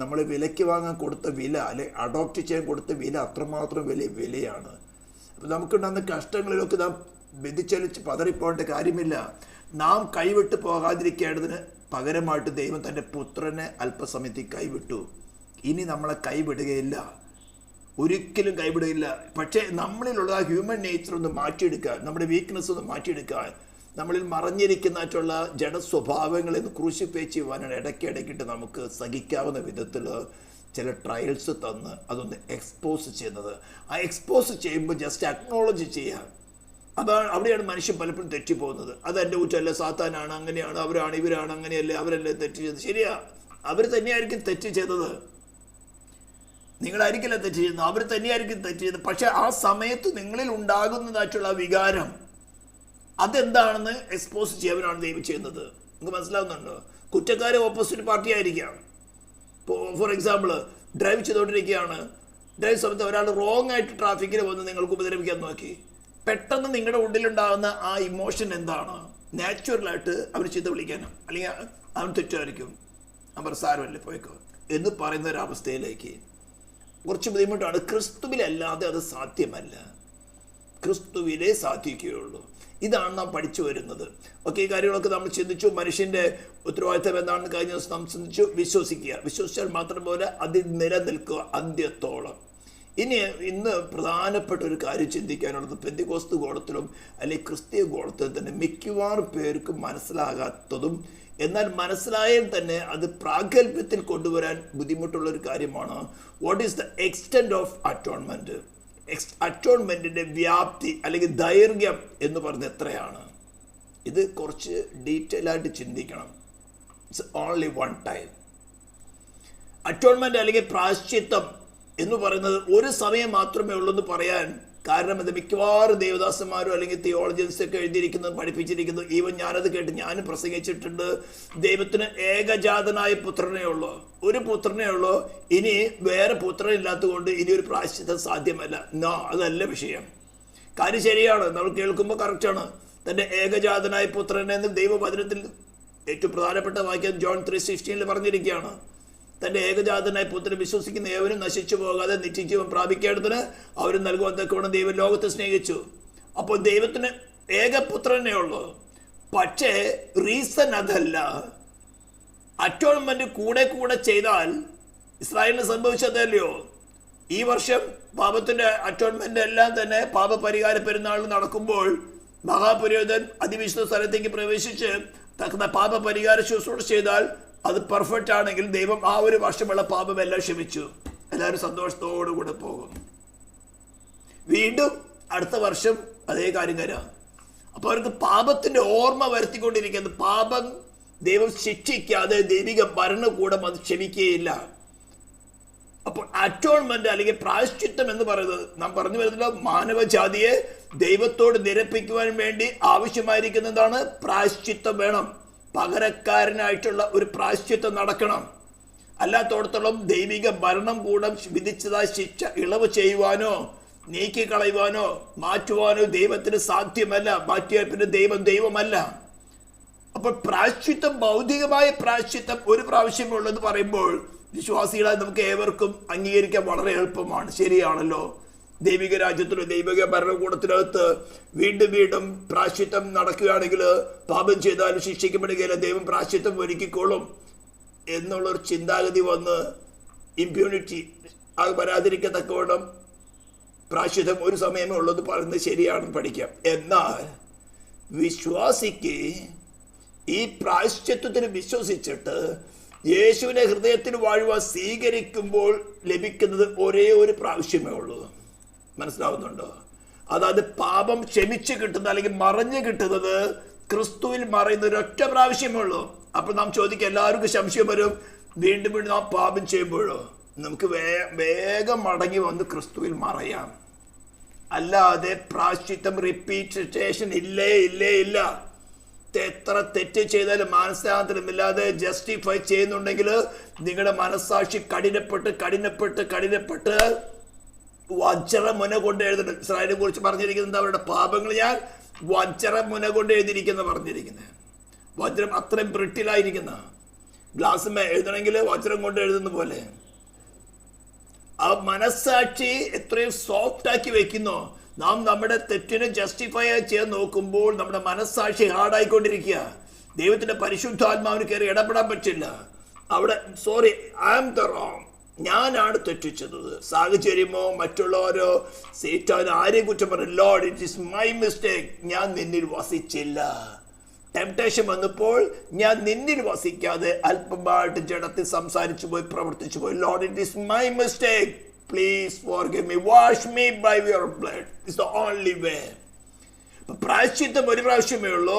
നമ്മൾ വിലയ്ക്ക് വാങ്ങാൻ കൊടുത്ത വില, അല്ലെങ്കിൽ അഡോപ്റ്റ് ചെയ്യാൻ കൊടുത്ത വില അത്രമാത്രം വലിയ വിലയാണ്. അപ്പോൾ നമുക്കുണ്ടാകുന്ന കഷ്ടങ്ങളിലൊക്കെ നാം വ്യതിചലിച്ച് പതറിപ്പോകേണ്ട കാര്യമില്ല. നാം കൈവിട്ട് പോകാതിരിക്കേണ്ടതിന് പകരമായിട്ട് ദൈവം തൻ്റെ പുത്രനെ അല്പസമയത്തിൽ കൈവിട്ടു. ഇനി നമ്മളെ കൈവിടുകയില്ല, ഒരിക്കലും കൈവിടുകയില്ല. പക്ഷേ നമ്മളിലുള്ള ആ ഹ്യൂമൻ നേച്ചർ ഒന്ന് മാറ്റിയെടുക്കാൻ, നമ്മുടെ വീക്ക്നെസ് ഒന്ന് മാറ്റിയെടുക്കാൻ, നമ്മളിൽ മറഞ്ഞിരിക്കുന്നതായിട്ടുള്ള ജഡസ്വഭാവങ്ങളിൽ നിന്ന് ക്രൂശിഫൈ ചെയ്യുവാനാണ് ഇടയ്ക്കിട്ട് നമുക്ക് സഹിക്കാവുന്ന വിധത്തിൽ ചില ട്രയൽസ് തന്ന് അതൊന്ന് എക്സ്പോസ് ചെയ്യുന്നത്. ആ എക്സ്പോസ് ചെയ്യുമ്പോൾ ജസ്റ്റ് അക്നോളജ് ചെയ്യുക. അതാണ്, അവിടെയാണ് മനുഷ്യൻ പലപ്പോഴും തെറ്റിപ്പോകുന്നത്. അതെൻ്റെ കുറ്റമല്ല, സാത്താനാണ്, അങ്ങനെയാണ്, അവരാണ്, ഇവരാണ്, അങ്ങനെയല്ലേ, അവരല്ലേ തെറ്റ് ചെയ്തത്. ശരിയാ, അവർ തന്നെയായിരിക്കും തെറ്റ് ചെയ്തത്, നിങ്ങളായിരിക്കില്ല തെറ്റ് ചെയ്യുന്നത്, അവർ തന്നെയായിരിക്കും തെറ്റ് ചെയ്തത്. പക്ഷെ ആ സമയത്ത് നിങ്ങളിൽ ഉണ്ടാകുന്നതായിട്ടുള്ള വികാരം അതെന്താണെന്ന് എക്സ്പോസ് ചെയ്യാനാണ് ദൈവം ചെയ്യുന്നത്. നിങ്ങൾക്ക് മനസ്സിലാവുന്നുണ്ടോ? കുറ്റക്കാരെ ഓപ്പോസിറ്റ് പാർട്ടി ആയിരിക്കാം. ഇപ്പോൾ ഫോർ എക്സാമ്പിൾ ഡ്രൈവ് ചെയ്തുകൊണ്ടിരിക്കുകയാണ്, ഡ്രൈവ് സമയത്ത് ഒരാൾ റോങ് ആയിട്ട് ട്രാഫിക്കിൽ വന്ന് നിങ്ങൾക്ക് ഉപദ്രവിക്കാൻ നോക്കി. പെട്ടെന്ന് നിങ്ങളുടെ ഉള്ളിലുണ്ടാകുന്ന ആ ഇമോഷൻ എന്താണ്? നാച്ചുറലായിട്ട് അവർ ചീത്ത വിളിക്കാനും അല്ലെങ്കിൽ അവൻ തെറ്റായിരിക്കും, അവർ സാരമല്ലേ പോയിക്കോ എന്ന് പറയുന്ന ഒരവസ്ഥയിലേക്ക് കുറച്ച് ബുദ്ധിമുട്ടാണ്. ക്രിസ്തുവിലല്ലാതെ അത് സാധ്യമല്ല, ക്രിസ്തുവിലേ സാധിക്കുകയുള്ളൂ. ഇതാണ് നാം പഠിച്ചു വരുന്നത്. ഓക്കെ, ഈ കാര്യങ്ങളൊക്കെ നമ്മൾ ചിന്തിച്ചു. മനുഷ്യൻ്റെ ഉത്തരവാദിത്തം എന്താണെന്ന് കഴിഞ്ഞ ദിവസം നാം ചിന്തിച്ചു. വിശ്വസിക്കുക, വിശ്വസിച്ചാൽ മാത്രം പോലെ അതിൽ നിലനിൽക്കുക അന്ത്യത്തോളം. ഇന്ന് പ്രധാനപ്പെട്ട ഒരു കാര്യം ചിന്തിക്കാനുള്ളത്, പെന്തിക്കോസ്ത് ഗോളത്തിലും അല്ലെങ്കിൽ ക്രിസ്തീയ ഗോളത്തിലും തന്നെ മിക്കവാറും പേർക്ക് മനസ്സിലാകാത്തതും എന്നാൽ മനസ്സിലായാൽ തന്നെ അത് പ്രാഗൽഭ്യത്തിൽ കൊണ്ടുവരാൻ ബുദ്ധിമുട്ടുള്ളൊരു കാര്യമാണ്. What is the extent of atonement? അറ്റോൺമെൻറ്റിൻ്റെ വ്യാപ്തി അല്ലെങ്കിൽ ദൈർഘ്യം എന്ന് പറഞ്ഞത് എത്രയാണ്? ഇത് കുറച്ച് ഡീറ്റെയിൽ ആയിട്ട് ചിന്തിക്കണം. It's only one time. Atonement അല്ലെങ്കിൽ പ്രായശ്ചിത്തം എന്ന് പറയുന്നത് ഒരു സമയം മാത്രമേ ഉള്ളൂ എന്ന് പറയാൻ കാരണം ഇത് മിക്കവാറും ദേവദാസന്മാരും അല്ലെങ്കിൽ തിയോളജിയൻസൊക്കെ എഴുതിയിരിക്കുന്നത് പഠിപ്പിച്ചിരിക്കുന്നത്. ഈവൻ ഞാനത് കേട്ട് ഞാനും പ്രസംഗിച്ചിട്ടുണ്ട്. ദൈവത്തിന് ഏകജാതനായ പുത്രനേ ഉള്ളൂ, ഒരു പുത്രനേ ഉള്ളൂ. ഇനി വേറെ പുത്രൻ ഇല്ലാത്തത് കൊണ്ട് ഇനി ഒരു പ്രായശ്ചിത്തം സാധ്യമല്ല. അതല്ല വിഷയം. കാര്യം ശരിയാണ്, നമ്മൾ കേൾക്കുമ്പോൾ കറക്റ്റാണ്. തൻ്റെ ഏകജാതനായ പുത്രനെ എന്ന് ദൈവവചനത്തിൽ ഏറ്റവും പ്രധാനപ്പെട്ട വാക്യം ജോൺ 3:16 പറഞ്ഞിരിക്കുകയാണ്. തൻ്റെ ഏകജാതനായ പുത്രനെ വിശ്വസിക്കുന്ന ഏവരും നശിച്ചു പോകാതെ നിത്യജീവൻ പ്രാപിക്കേണ്ടതിന് അവരും നൽകുവാൻ തക്കവണ്ണം ദൈവം ലോകത്തെ സ്നേഹിച്ചു. അപ്പോൾ ദൈവത്തിന് ഏകപുത്രനേ ഉള്ളൂ. പക്ഷേ റീസൺ അതല്ല. അറ്റോൺമെന്റ് കൂടെ ചെയ്താൽ ഇസ്രായേലിന് സംഭവിച്ചതല്ലയോ? ഈ വർഷം പാപത്തിന്റെ അറ്റോൺമെന്റ് എല്ലാം തന്നെ പാപപരിഹാര പെരുന്നാൾ നടക്കുമ്പോൾ മഹാപുരോഹിതൻ അതിവിശുദ്ധ സ്ഥലത്തേക്ക് പ്രവേശിച്ച് തക്കുന്ന പാപപരിഹാര ശുശ്രൂഷ ചെയ്താൽ അത് പെർഫെക്റ്റ് ആണെങ്കിൽ ദൈവം ആ ഒരു വർഷമുള്ള പാപമെല്ലാം ക്ഷമിച്ചു. എല്ലാവരും സന്തോഷത്തോടുകൂടെ പോകും. വീണ്ടും അടുത്ത വർഷം അതേ കാര്യം തരാം. അപ്പോൾ അവർക്ക് പാപത്തിന്റെ ഓർമ്മ വരുത്തിക്കൊണ്ടിരിക്കുന്നത്, പാപം ദൈവം ശിക്ഷിക്കാതെ ദൈവിക ഭരണകൂടം അത് ക്ഷമിക്കുകയില്ല. അപ്പോൾ അറ്റോൺമെന്റ് അല്ലെങ്കിൽ പ്രായശ്ചിത്തം എന്ന് പറയുന്നത് നാം പറഞ്ഞു വരുന്നത് മാനവജാതിയെ ദൈവത്തോട് നിരപ്പിക്കുവാൻ വേണ്ടി ആവശ്യമായിരിക്കുന്നതാണ് പ്രായശ്ചിത്തം വേണം. പകരക്കാരനായിട്ടുള്ള ഒരു പ്രായശ്ചിത്തം നടക്കണം. അല്ലാത്തോടത്തോളം ദൈവിക ഭരണം കൂടെ വിധിച്ചതായ ശിക്ഷ ഇളവ് ചെയ്യുവാനോ നീക്കിക്കളയുവാനോ മാറ്റുവാനോ ദൈവത്തിന് സാധ്യമല്ല. മാറ്റിയാൽ പിന്നെ ദൈവമല്ല. അപ്പോൾ പ്രായശ്ചിത്തം, ഭൗതികമായ പ്രായശ്ചിത്തം ഒരു പ്രാവശ്യമുള്ളതെന്ന് പറയുമ്പോൾ വിശ്വാസികളായി നമുക്ക് ഏവർക്കും അംഗീകരിക്കാൻ വളരെ എളുപ്പമാണ്. ശരിയാണല്ലോ. ദൈവിക രാജ്യത്തിലോ ദൈവിക ഭരണകൂടത്തിനകത്ത് വീണ്ടും വീണ്ടും പ്രായശ്ചിത്തം നടക്കുകയാണെങ്കിൽ പാപം ചെയ്താലും ശിക്ഷിക്കപ്പെടുകയില്ല, ദൈവം പ്രായശ്ചിത്തം ഒരുക്കിക്കോളും എന്നുള്ളൊരു ചിന്താഗതി വന്ന് ഇമ്പ്യൂണിറ്റി അത് വരാതിരിക്കത്തക്കവണ്ണം പ്രായശ്ചിത്തം ഒരു സമയമേ ഉള്ളത് പറയുന്നത് ശരിയാണെന്ന് പഠിക്കാം. എന്നാൽ വിശ്വാസിക്ക് ഈ പ്രായശ്ചിത്തത്തിന് വിശ്വസിച്ചിട്ട് യേശുവിനെ ഹൃദയത്തിൽ വാഴുവാൻ സ്വീകരിക്കുമ്പോൾ ലഭിക്കുന്നത് ഒരേ ഒരു പ്രാവശ്യമേ ഉള്ളൂ. മനസ്സിലാവുന്നുണ്ടോ? അതായത് പാപം ക്ഷമിച്ച് കിട്ടുന്നത് അല്ലെങ്കിൽ മറഞ്ഞു കിട്ടുന്നത് ക്രിസ്തുവിൽ മറയുന്ന ഒരൊറ്റ പ്രാവശ്യമേ ഉള്ളൂ. അപ്പോൾ നാം ചോദിക്കുക, എല്ലാവർക്കും സംശയം വരും, വീണ്ടും വീണ്ടും നാം പാപം ചെയ്യുമ്പോഴോ? നമുക്ക് വേഗം മടങ്ങി വന്ന് ക്രിസ്തുവിൽ മറയാം. അല്ലാതെ പ്രായശ്ചിത്തം റിപ്പീറ്റേഷൻ ഇല്ല. എത്ര തെറ്റ് ചെയ്താലും മാനസാന്തരമില്ലാതെ ജസ്റ്റിഫൈ ചെയ്യുന്നുണ്ടെങ്കിൽ നിങ്ങളുടെ മനസ്സാക്ഷി കഠിനപ്പെട്ട് വജ്രമുന കൊണ്ട് എഴുതുന്നുണ്ട്. ഇസ്രായേലിനെ കുറിച്ച് പറഞ്ഞിരിക്കുന്നത് അവരുടെ പാപങ്ങൾ ഞാൻ വജ്രമുന കൊണ്ട് എഴുതിയിരിക്കുന്ന പറഞ്ഞിരിക്കുന്നത്. വജ്രം അത്രയും ബ്രിട്ടിലായിരിക്കുന്ന ഗ്ലാസ് എഴുതണമെങ്കിൽ വജ്രം കൊണ്ട് എഴുതുന്ന പോലെ ആ മനസ്സാക്ഷി എത്രയും സോഫ്റ്റ് ആക്കി വെക്കുന്നോ, നാം നമ്മുടെ തെറ്റിനെ ജസ്റ്റിഫൈ ചെയ്യാൻ നോക്കുമ്പോൾ നമ്മുടെ മനസ്സാക്ഷി ഹാർഡായിക്കൊണ്ടിരിക്കുക. ദൈവത്തിന്റെ പരിശുദ്ധാത്മാവിന് കയറി ഇടപെടാൻ പറ്റില്ല. അവിടെ sorry, I am the wrong, ഞാനാണ് തെറ്റിച്ചത്. സാഹചര്യമോ മറ്റുള്ളവരോ സേറ്റാൻ ആരെയും കുറ്റം പറയും, Lord it is my mistake, ഞാൻ നിന്നിൽ വസിച്ചില്ല. ടെംപ്ടേഷൻ വന്നപ്പോൾ ഞാൻ നിന്നിൽ വസിക്കാതെ അല്പമായിട്ട് ജഡത്തിൽ സംസാരിച്ചു പോയി, പ്രവർത്തിച്ചു പോയി. Lord it is my mistake, please forgive me, wash me by your blood. It's the only way. പ്രായശ്ചിത്തം ഒരു പ്രാവശ്യമേ ഉള്ളൂ.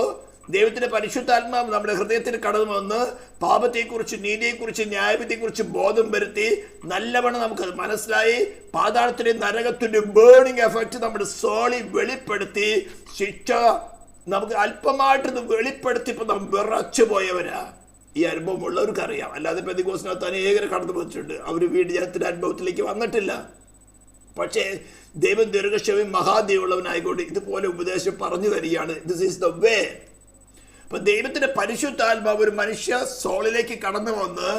ദൈവത്തിന്റെ പരിശുദ്ധാത്മാവ് നമ്മുടെ ഹൃദയത്തിൽ കടന്നു വന്ന് പാപത്തെക്കുറിച്ച്, നീതിയെക്കുറിച്ച്, ന്യായവിധിയെക്കുറിച്ച് ബോധം വരുത്തി നല്ലവണ്ണം നമുക്കത് മനസ്സിലായി പാതാളത്തിന്റെ നരകത്തിന്റെ ബേണിംഗ് എഫക്റ്റ് നമ്മുടെ സോളിൽ വെളിപ്പെടുത്തി ശിക്ഷ നമുക്ക് അല്പമായിട്ട് വെളിപ്പെടുത്തി ഇപ്പൊ നാം വിറച്ചു പോയവരാ. ഈ അനുഭവം ഉള്ളവർക്ക് അറിയാം. അല്ലാതെ പെന്തക്കോസ്തിനകത്ത് അനേകരെ കടന്നു പോയിട്ടുണ്ട്, അവർ വീണ്ടുജനത്തിന്റെ അനുഭവത്തിലേക്ക് വന്നിട്ടില്ല. പക്ഷേ ദൈവം ദീർഘക്ഷമയും മഹാദൈവമുള്ളവനായിക്കൊണ്ട് ഇതുപോലെ ഉപദേശം പറഞ്ഞു തരികയാണ്. This is the way. അപ്പൊ ദൈവത്തിന്റെ പരിശുദ്ധാത്മാവ് ഒരു മനുഷ്യ സോളിലേക്ക് കടന്നു വന്ന്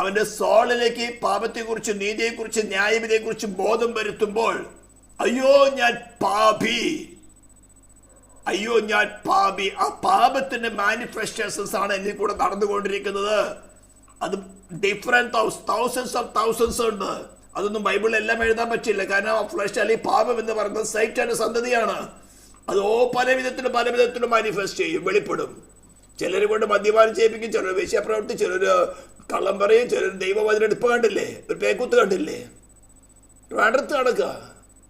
അവന്റെ സോളിലേക്ക് പാപത്തെക്കുറിച്ച്, നീതിയെക്കുറിച്ച്, ന്യായവിധിയെക്കുറിച്ച് ബോധം വരുത്തുമ്പോൾ അയ്യോ ഞാൻ പാപി, ആ പാപത്തിന്റെ മാനിഫെസ്റ്റേഷൻസ് ആണ് എന്നിൽ കൂടെ നടന്നുകൊണ്ടിരിക്കുന്നത്. അത് ഡിഫറെന്റ് തൗസൻഡ്സ് ഉണ്ട്. അതൊന്നും ബൈബിളിൽ എല്ലാം എഴുതാൻ പറ്റില്ല. കാരണം ആ ഫ്ലഷ് അല്ലെങ്കിൽ പാപം എന്ന് പറയുന്നത് സൈറ്റാന്റെ സന്തതിയാണ്. അത് പല വിധത്തിലും മാനിഫെസ്റ്റ് ചെയ്യും, വെളിപ്പെടും. ചിലർ കൊണ്ട് മദ്യപാനം ചെയ്യിപ്പിക്കും, ചിലർ വേശ്യാപ്രവൃത്തി, ചിലർ കള്ളം പറയും, ചിലർ ദൈവവചനെടുപ്പ് കണ്ടില്ലേ, ഒരു പേക്കുത്ത് കണ്ടില്ലേ, അടുത്ത് നടക്കുക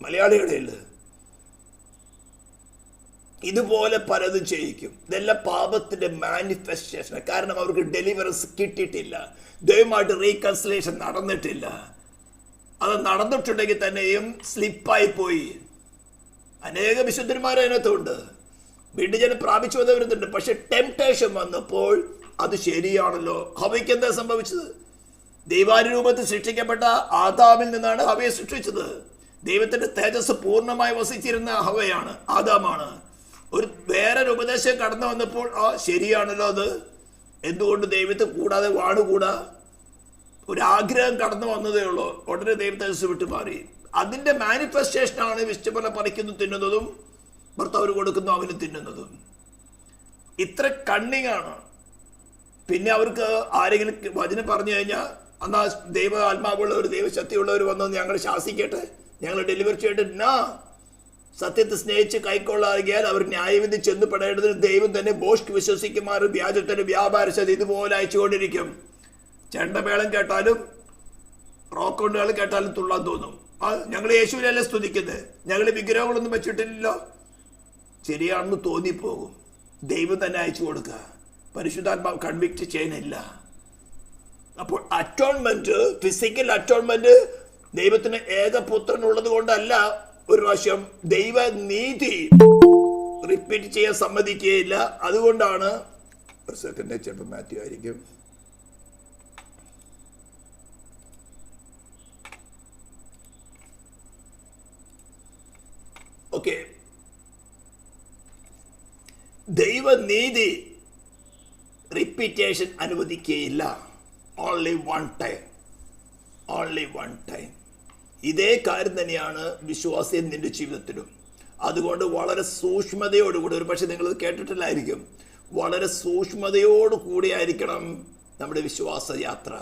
മലയാളികളിൽ. ഇതുപോലെ പലതും ചെയ്യിക്കും. ഇതെല്ലാം പാപത്തിന്റെ മാനിഫെസ്റ്റേഷൻ. കാരണം അവർക്ക് ഡെലിവറൻസ് കിട്ടിയിട്ടില്ല, ദൈവമായിട്ട് റീകൺസിലേഷൻ നടന്നിട്ടില്ല. അത് നടന്നിട്ടുണ്ടെങ്കിൽ തന്നെയും സ്ലിപ്പായി പോയി. അനേക വിശുദ്ധന്മാർ അതിനകത്തുണ്ട്, വീണ്ടുജനം പ്രാപിച്ചു വന്നവരുന്നുണ്ട്. പക്ഷെ ടെംപ്ടേഷൻ വന്നപ്പോൾ അത് ശരിയാണല്ലോ. ഹവയ്ക്ക് എന്താ സംഭവിച്ചത്? ദൈവാനുരൂപത്തിൽ സൃഷ്ടിക്കപ്പെട്ട ആദാമിൽ നിന്നാണ് ഹവയെ സൃഷ്ടിച്ചത്. ദൈവത്തിന്റെ തേജസ് പൂർണ്ണമായി വസിച്ചിരുന്ന ഹവയാണ്, ആദാമാണ്. ഒരു വേറൊരു ഉപദേശം കടന്നു വന്നപ്പോൾ ശരിയാണല്ലോ അത്, എന്തുകൊണ്ട് ദൈവത്തെ കൂടാതെ വാണുകൂടാ? ഒരു ആഗ്രഹം കടന്നു വന്നതേ ഉള്ളൂ, ഉടനെ ദൈവത്തെ വിട്ടു മാറി. അതിന്റെ മാനിഫെസ്റ്റേഷനാണ് വിശുദ്ധഫലം പറിക്കുന്നു തിന്നുന്നതും ഭർത്താവിന് കൊടുക്കുന്നു അവന് തിന്നുന്നതും. ഇത്ര കണ്ണിങ് ആണ്. പിന്നെ അവർക്ക് ആരെങ്കിലും വചനം പറഞ്ഞു കഴിഞ്ഞാൽ എന്നാ ദൈവ ആത്മാവുള്ളവർ, ദൈവശക്തിയുള്ളവർ വന്നത് ഞങ്ങൾ ശാസിക്കട്ടെ, ഞങ്ങൾ ഡെലിവർ ചെയ്തിട്ട് സത്യത്തെ സ്നേഹിച്ച് കൈക്കൊള്ളാകിയാൽ അവർ ന്യായവിധി ചെന്നുപെടേണ്ടതിന് ദൈവം തന്നെ ബോഷ്ക്ക് വിശ്വസിക്കുമാർ വ്യാജത്തിന് വ്യാപാരിച്ചത് ഇതുപോലെ അയച്ചുകൊണ്ടിരിക്കും. ചെണ്ടമേളം കേട്ടാലും റോക്കൊണ്ടുകൾ കേട്ടാലും തുള്ളാൻ തോന്നും. ഞങ്ങൾ യേശുവിനല്ലേ സ്തുതിക്കുന്നത്, ഞങ്ങൾ വിഗ്രഹങ്ങളൊന്നും വെച്ചിട്ടില്ലല്ലോ, ശരിയാണെന്ന് തോന്നിപ്പോകും. ദൈവം തന്നെ അയച്ചു കൊടുക്കുക, പരിശുദ്ധാത്മാവ് കൺവിക്റ്റ് ചെയ്യുന്നില്ല. അപ്പോൾ അറ്റോൺമെന്റ്, ഫിസിക്കൽ അറ്റോൺമെന്റ് ദൈവത്തിന് ഏകപുത്രൻ ഉള്ളത് കൊണ്ടല്ല. ഒരു പ്രാവശ്യം ദൈവനീതി റിപ്പീറ്റ് ചെയ്യാൻ സമ്മതിക്കുകയില്ല. അതുകൊണ്ടാണ് ഒരു സെക്കൻഡ്, ചിലപ്പോൾ മാത്യു ആയിരിക്കും. ഓക്കെ, ദൈവനീതി റിപ്പീറ്റേഷൻ അനുവദിക്കുകയില്ല. Only one time, only one time. ഇതേ കാര്യം തന്നെയാണ് വിശ്വാസം നിന്റെ ജീവിതത്തിലും. അതുകൊണ്ട് വളരെ സൂക്ഷ്മതയോടുകൂടി, ഒരു പക്ഷെ നിങ്ങളത് കേട്ടിട്ടില്ലായിരിക്കും, വളരെ സൂക്ഷ്മതയോടുകൂടി ആയിരിക്കണം നമ്മുടെ വിശ്വാസ യാത്ര.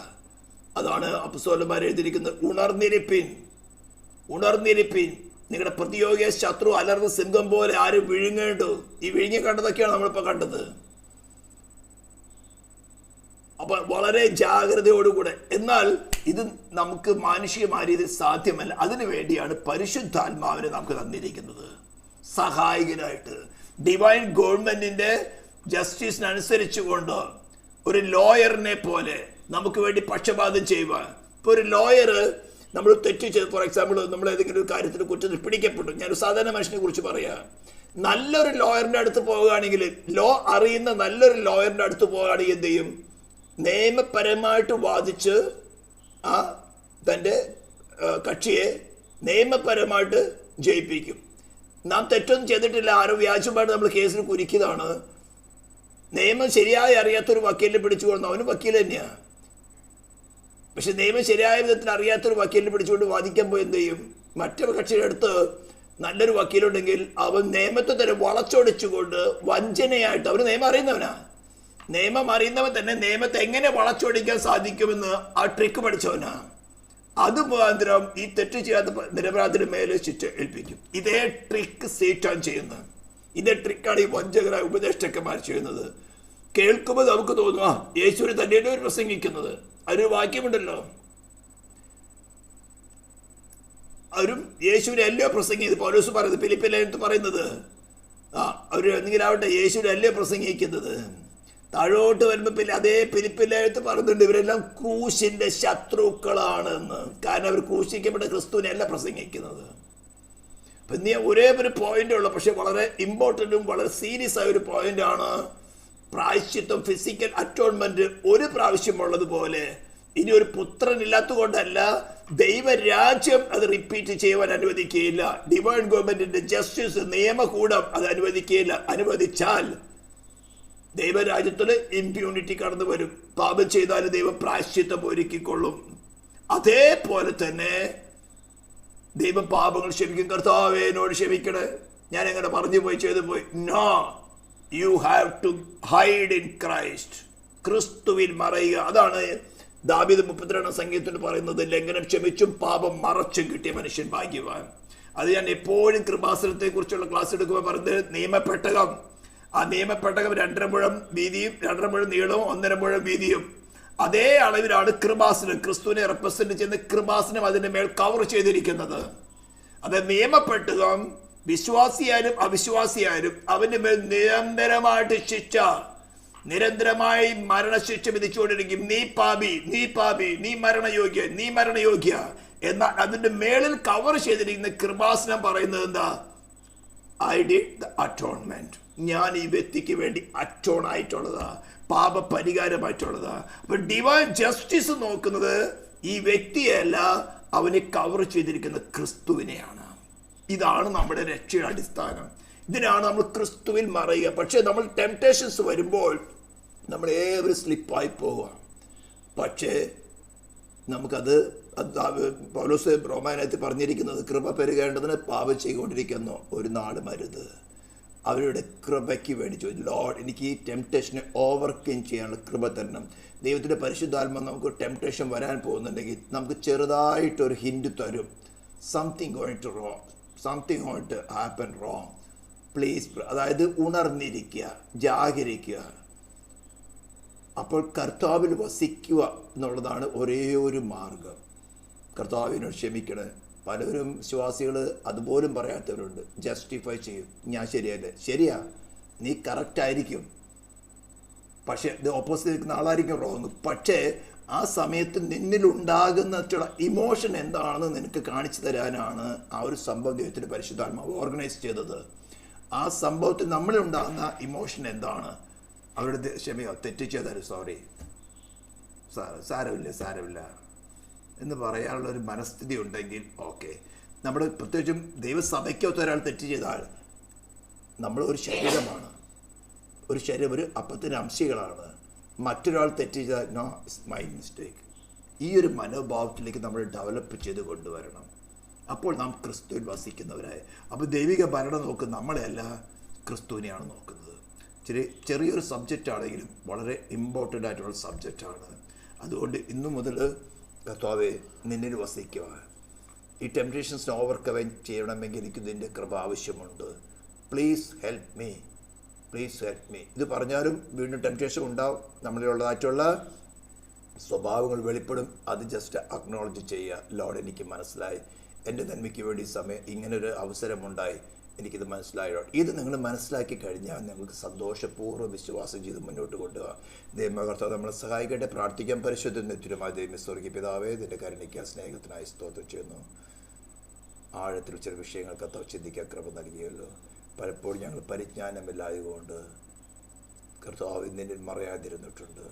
അതാണ് അപ്പോസ്തലന്മാർ എഴുതിയിരിക്കുന്നത്, ഉണർന്നിരിപ്പിൻ, ഉണർന്നിരിപ്പിൻ, നിങ്ങളുടെ പ്രതിയോഗിയ ശത്രു അലർന്ന സിംഹം പോലെ ആരും വിഴുങ്ങേണ്ടു. ഈ വിഴുങ്ങി കണ്ടതൊക്കെയാണ് നമ്മളിപ്പോൾ കണ്ടത്. അപ്പൊ വളരെ ജാഗ്രതയോടുകൂടെ. എന്നാൽ ഇത് നമുക്ക് മാനുഷികമായ രീതിയിൽ സാധ്യമല്ല. അതിനു വേണ്ടിയാണ് പരിശുദ്ധാത്മാവിനെ നമുക്ക് തന്നിരിക്കുന്നത് സഹായകനായിട്ട്. ഡിവൈൻ ഗവൺമെന്റിന്റെ ജസ്റ്റിസിനനുസരിച്ച് കൊണ്ട് ഒരു ലോയറിനെ പോലെ നമുക്ക് വേണ്ടി പക്ഷപാതം ചെയ്യുവാൻ. ഇപ്പൊ ഒരു ലോയർ നമ്മൾ തെറ്റ് ചെയ്ത്, ഫോർ എക്സാമ്പിൾ നമ്മൾ ഏതെങ്കിലും ഒരു കാര്യത്തിൽ കുറ്റത്തിൽ പിടിക്കപ്പെട്ടു, ഞാനൊരു സാധാരണ മനുഷ്യനെ കുറിച്ച് പറയാം. നല്ലൊരു ലോയറിന്റെ അടുത്ത് പോവുകയാണെങ്കിൽ, ലോ അറിയുന്ന നല്ലൊരു ലോയറിന്റെ അടുത്ത് പോവുകയാണെങ്കിൽ എന്ത് ചെയ്യും? നിയമപരമായിട്ട് വാദിച്ച് തൻ്റെ കക്ഷിയെ നിയമപരമായിട്ട് ജയിപ്പിക്കും. നാം തെറ്റൊന്നും ചെയ്തിട്ടില്ല, ആരോ വ്യാജമായിട്ട് നമ്മൾ കേസിൽ കുരുക്കിയതാണ്. നിയമം ശരിയായി അറിയാത്തൊരു വക്കീലിനെ പിടിച്ചുകൊണ്ട്, അവന് വക്കീൽ തന്നെയാണ്, പക്ഷെ നിയമം ശരിയായ വിധത്തിൽ അറിയാത്തൊരു വക്കീലിനെ പിടിച്ചുകൊണ്ട് വാദിക്കാൻ പോയി എന്ത് ചെയ്യും? മറ്റൊരു കക്ഷിയുടെ അടുത്ത് നല്ലൊരു വക്കീലുണ്ടെങ്കിൽ അവൻ നിയമത്തെ തന്നെ വളച്ചൊടിച്ചുകൊണ്ട് വഞ്ചനയായിട്ട്, അവന് നിയമം അറിയുന്നവനാ, നിയമം അറിയുന്നവൻ തന്നെ നിയമത്തെ എങ്ങനെ വളച്ചൊടിക്കാൻ സാധിക്കുമെന്ന് ആ ട്രിക്ക് പഠിച്ചവനാ. അത് മുഖാന്തരം ഈ തെറ്റ് ചെയ്യാത്ത നിരപരാധിയുടെ മേലെ ശിക്ഷ ഏൽപ്പിക്കും. ഇതേ ട്രിക്ക് സീറ്റാൻ ചെയ്യുന്നത്, ഇതേ ട്രിക്കാണ് ഈ വഞ്ചകരായ ഉപദേഷ്ടാക്കന്മാർ ചെയ്യുന്നത്. കേൾക്കുമ്പോൾ നമുക്ക് തോന്നും, യേശുവിനെ തന്നെയല്ലേ ഒരു പ്രസംഗിക്കുന്നത്. അതിനൊരു വാക്യമുണ്ടല്ലോ, അവരും യേശുവിനെ അല്ലയോ പ്രസംഗിക്കുന്നത്. പൗലോസ് പറയുന്നത്, ഫിലിപ്പിലേത്ത് പറയുന്നത്, അവര് എന്തെങ്കിലാവട്ടെ യേശുവിനെ അല്ലയോ പ്രസംഗിക്കുന്നത്. താഴോട്ട് വരുമ്പോൾ പിന്നെ അതേ ഫിലിപ്പിലേത്ത് പറയുന്നുണ്ട്, ഇവരെല്ലാം ക്രൂശിന്റെ ശത്രുക്കളാണെന്ന്. കാരണം അവർ ക്രൂശിക്കപ്പെട്ട ക്രിസ്തുവിനെ അല്ല പ്രസംഗിക്കുന്നത്. അപ്പം നീ ഒരേ ഒരു പോയിന്റ് ഉള്ളു, പക്ഷെ വളരെ ഇമ്പോർട്ടൻറ്റും വളരെ സീരിയസ് ആയ ഒരു പോയിന്റാണ് പ്രായശ്ചിത്വം, ഫിസിക്കൽ അറ്റോൺമെന്റ്. ഒരു പ്രാവശ്യമുള്ളതുപോലെ ഇനി ഒരു പുത്രൻ ഇല്ലാത്തത് കൊണ്ടല്ല, ദൈവരാജ്യം അത് റിപ്പീറ്റ് ചെയ്യുവാൻ അനുവദിക്കുകയില്ല. ഡിവൈൻ ഗവൺമെന്റിന്റെ ജസ്റ്റിസ്, നിയമകൂടം അത് അനുവദിക്കുകയില്ല. അനുവദിച്ചാൽ ദൈവരാജ്യത്തിൽ ഇമ്പ്യൂണിറ്റി കടന്നു വരും. പാപം ചെയ്താൽ ദൈവം പ്രായശ്ചിത്തം ഒരുക്കിക്കൊള്ളും. അതേപോലെ തന്നെ ദൈവം പാപങ്ങൾ ക്ഷമിക്കും. കർത്താവേ എന്നോട് ക്ഷമിക്കണേ, ഞാൻ എങ്ങനെ പറഞ്ഞു പോയി ചെയ്തു പോയി. No, you have to hide in Christ. ക്രിസ്തുവിൽ മറയുക. അതാണ് ദാവീദ് 32 സംഗീതത്തിൽ പറയുന്നത്, ലംഘനം ക്ഷമിച്ചും പാപം മറച്ചും കിട്ടിയ മനുഷ്യൻ ഭാഗ്യവാൻ. അത് ഞാൻ എപ്പോഴും കൃപാസനത്തെ കുറിച്ചുള്ള ക്ലാസ് എടുക്കുമ്പോൾ പറയുന്നത്, നിയമപ്പെട്ടകം, ആ നിയമപ്പെട്ടകം 2.5 മുഴം വീതിയും 2.5 മുഴം നീളവും 1.5 മുഴം വീതിയും. അതേ അളവിലാണ് കൃപാസനം, ക്രിസ്തുവിനെ റെപ്രസെന്റ് ചെയ്യുന്ന കൃപാസനം അതിന്റെ മേൽ കവർ ചെയ്തിരിക്കുന്നത്. അത് നിയമപ്പെട്ടകം വിശ്വാസിയായാലും അവിശ്വാസിയായാലും അവന്റെ മേൽ നിരന്തരമായിട്ട് ശിക്ഷ, നിരന്തരമായി മരണശിക്ഷ വിധിച്ചുകൊണ്ടിരിക്കും. നീ പാപി, നീ പാപി, നീ മരണയോഗ്യ, നീ മരണയോഗ്യ. എന്നാൽ അതിന്റെ മേളിൽ കവർ ചെയ്തിരിക്കുന്ന കൃപാസനം പറയുന്നത് എന്താ? I did the atonement. ഞാൻ ഈ വ്യക്തിക്ക് വേണ്ടി അറ്റോൺ ആയിട്ടുള്ളതാ, പാപ പരിഹാരമായിട്ടുള്ളതാ. അപ്പൊ ഡിവൈൻ ജസ്റ്റിസ് നോക്കുന്നത് ഈ വ്യക്തിയല്ല, അവനെ കവർ ചെയ്തിരിക്കുന്ന ക്രിസ്തുവിനെയാണ്. ഇതാണ് നമ്മുടെ രക്ഷയുടെ അടിസ്ഥാനം. ഇതിനാണ് നമ്മൾ ക്രിസ്തുവിൽ മറയുക. പക്ഷെ നമ്മൾ ടെംപ്ടേഷൻസ് വരുമ്പോൾ നമ്മൾ ഏവരും സ്ലിപ്പായി പോവുക. പക്ഷേ നമുക്കത് പൗലോസ് റോമായനത്തിൽ പറഞ്ഞിരിക്കുന്നത്, കൃപ പെരുകേണ്ടതിന് പാപം ചെയ്തുകൊണ്ടിരിക്കുന്നു ഒരു നാട് മരുത്. അവരുടെ കൃപയ്ക്ക് വേണ്ടി ചോദിച്ചു, ലോർഡ് എനിക്ക് ഈ ടെംപ്ടേഷനെ ഓവർകം ചെയ്യാനുള്ള കൃപ തരണം. ദൈവത്തിൻ്റെ പരിശുദ്ധാത്മ നമുക്ക് ടെംപ്ടേഷൻ വരാൻ പോകുന്നുണ്ടെങ്കിൽ നമുക്ക് ചെറുതായിട്ടൊരു ഹിൻഡ് തരും. Something going to wrong, something going to happen wrong, please. അതായത് ഉണർന്നിരിക്കുക, ജാഗരിക്കുക. അപ്പോൾ കർത്താവിൽ വസിക്കുക എന്നുള്ളതാണ് ഒരേ ഒരു മാർഗം. കർത്താവിനോട് ക്ഷമിക്കണേ. പലരും വിശ്വാസികൾ അതുപോലും പറയാത്തവരുണ്ട്. ജസ്റ്റിഫൈ ചെയ്യും, ഞാൻ ശരിയല്ലേ. ശരിയാ, നീ കറക്റ്റ് ആയിരിക്കും, പക്ഷേ ഇത് ഓപ്പോസിറ്റ് നിൽക്കുന്ന ആളായിരിക്കും റോങ്. പക്ഷേ ആ സമയത്ത് നിന്നിലുണ്ടാകുന്ന ഇമോഷൻ എന്താണെന്ന് നിനക്ക് കാണിച്ചു തരാനാണ് ആ ഒരു സംഭവം ദൈവത്തിൻ്റെ പരിശുദ്ധാത്മാവ് ഓർഗനൈസ് ചെയ്തത്. ആ സംഭവത്തിൽ നമ്മളുണ്ടാകുന്ന ഇമോഷൻ എന്താണ്? അവരുടെ ക്ഷമയോ, തെറ്റ് ചെയ്താലും സോറി, സാരമില്ല എന്ന് പറയാനുള്ളൊരു മനസ്ഥിതി ഉണ്ടെങ്കിൽ ഓക്കെ. നമ്മുടെ പ്രത്യേകിച്ചും ദൈവസഭയ്ക്കൊത്ത ഒരാൾ തെറ്റ് ചെയ്താൽ നമ്മൾ ഒരു ശരീരമാണ്, ഒരു ശരീരം, ഒരു അപ്പത്തിൻ്റെ അംശികളാണ്. മറ്റൊരാൾ തെറ്റ് ചെയ്താൽ നോ, ഇറ്റ്സ് മൈ മിസ്റ്റേക്ക്. ഈ ഒരു മനോഭാവത്തിലേക്ക് നമ്മൾ ഡെവലപ്പ് ചെയ്ത് കൊണ്ടുവരണം. അപ്പോൾ നാം ക്രിസ്തുവിൽ വസിക്കുന്നവരായി. അപ്പോൾ ദൈവിക ഭരണം നോക്കുന്ന നമ്മളെയല്ല, ക്രിസ്തുവിനെയാണ് നോക്കുന്നത്. ചെറിയൊരു സബ്ജക്റ്റ് ആണെങ്കിലും വളരെ ഇമ്പോർട്ടൻ്റ് ആയിട്ടുള്ള സബ്ജക്റ്റാണ്. അതുകൊണ്ട് ഇന്നു മുതൽ കർത്താവേ നിന്നിൽ വസിക്കുക. ഈ ടെംപ്റ്റേഷൻസിനെ ഓവർകം ചെയ്യണമെങ്കിൽ എനിക്ക് നിൻ്റെ കൃപ ആവശ്യമുണ്ട്. Please help me, please help me. ഇത് പറഞ്ഞാലും വീണ്ടും ടെംപ്റ്റേഷൻ ഉണ്ടാവും. നമ്മളിലുള്ളതായിട്ടുള്ള സ്വഭാവങ്ങൾ വെളിപ്പെടും. അത് ജസ്റ്റ് അക്നോളജ് ചെയ്യുക. ലോർഡ്, എനിക്ക് മനസ്സിലായി, എൻ്റെ നന്മയ്ക്ക് വേണ്ടി ഇങ്ങനൊരു അവസരമുണ്ടായി, എനിക്കിത് മനസ്സിലായോ. ഇത് നിങ്ങൾ മനസ്സിലാക്കി കഴിഞ്ഞാൽ നിങ്ങൾക്ക് സന്തോഷപൂർവ്വം വിശ്വാസം ചെയ്ത് മുന്നോട്ട് കൊണ്ടുപോകാം. ദൈവകർത്താവ് നമ്മളെ സഹായിക്കട്ടെ. പ്രാർത്ഥിക്കാൻ പരിശുദ്ധ നിത്യമായ ദൈവം സ്വർഗീയ പിതാവേ, ഇതിൻ്റെ കരുണയ്ക്ക് സ്നേഹത്തിനായി സ്തോത്രം ചെയ്യുന്നു. ആഴത്തിൽ ചില വിഷയങ്ങൾ കർത്താവ് ചിന്തിക്കാൻ കൃപ നൽകിയല്ലോ. പലപ്പോഴും ഞങ്ങൾ പരിജ്ഞാനമില്ലായതുകൊണ്ട് കർത്താവ് ഇന്നിൽ മറയാതിരുന്നിട്ടുണ്ട്.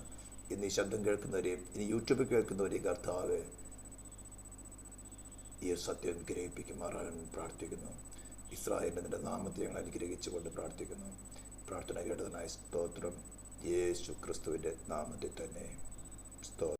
ഇന്ന് ഈ ശബ്ദം കേൾക്കുന്നവരെയും ഇനി യൂട്യൂബിൽ കേൾക്കുന്നവരെയും കർത്താവ് ഈ ഒരു സത്യം ഗ്രഹിപ്പിക്കുമാറാൻ പ്രാർത്ഥിക്കുന്നു. ഇസ്രായേലിൻ്റെ നിൻ്റെ നാമത്തെ ഞങ്ങൾ അനുഗ്രഹിച്ചുകൊണ്ട് പ്രാർത്ഥിക്കുന്നു. പ്രാർത്ഥന കേട്ടതിനായി സ്തോത്രം. യേശു ക്രിസ്തുവിൻ്റെ നാമത്തിൽ തന്നെ സ്തോത്രം.